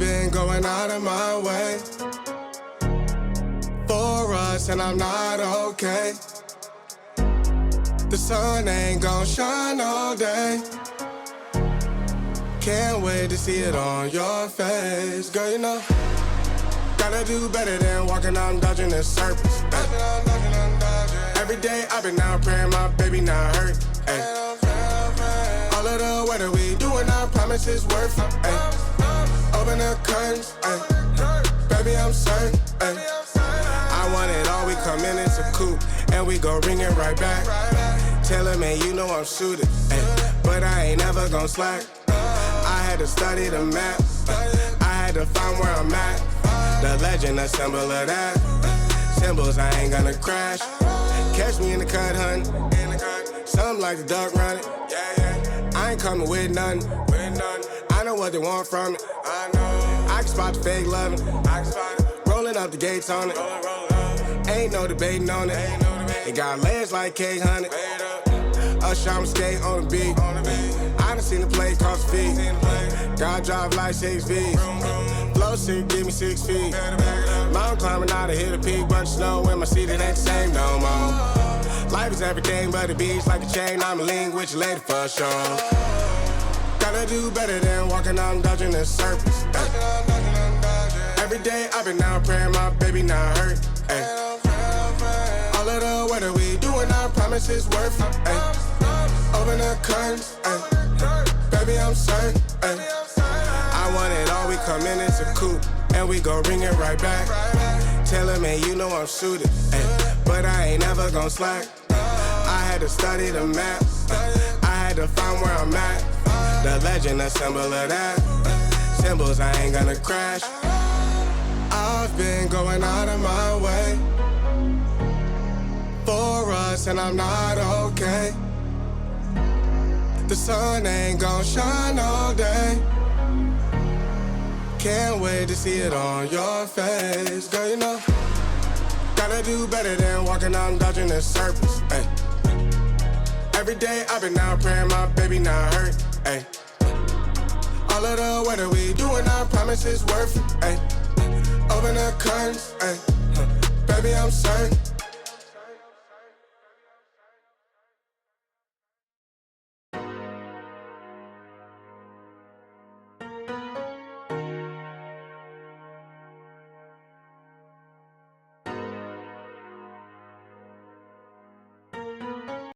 been going out of my way for us, and I'm not okay. The sun ain't gon' shine all day. Can't wait to see it on your face. Girl, you know, gotta do better than walking out dodging in circles. Every day I've been out praying my baby not hurt. Ay. All of the weather we doing, I promise it's worth it. Ay. Open the curtains, ay. Baby I'm certain. Ay. I want it all, we come in, it's a coupe, and we gon' ring it right back. Tell him, man, you know I'm suited, ay. But I ain't never gon' slack. I had to study the map, I had to find where I'm at. The legend, a symbol of that. Symbols, I ain't gonna crash. Catch me in the cut, hun. Something like a duck running. I ain't coming with nothing. I know what they want from it. I can spot the fake loving. Rolling up the gates on it. Ain't no debating on it. It got legs like cake, honey. Usher, I'm skate on the beat. I done seen the play cross the feet. God drive like 6 V's. Flow sick, give me 6 feet. Mountain climbing out, I hit a peak. Bunch of snow in my seat, it ain't the same no more. Life is everything but a beach, like a chain. I'm a link with your lady for sure. Gotta do better than walking out dodging in circles. Every day I've been out praying my baby not hurt. Ay. All of the weather we doing, I promise it's worth it. Ay. Open the curtains, ay. Baby I'm certain. Ay. I want it all, we come in, it's a coupe, and we gon' ring it right back. Tell him, man, you know I'm suited, ay. But I ain't never gon' slack. I had to study the map, I had to find where I'm at. The legend, a symbol of that. Symbols, I ain't gonna crash. I've been going out of my way for us, and I'm not okay. The sun ain't gon' shine all day. Can't wait to see it on your face. Girl, you know, gotta do better than walking out dodging in circles. Ay. Every day I've been out praying my baby not hurt. Ay. All of the weather we doing, I promise it's worth it. Ay. Open the curtains, ay. Baby I'm certain.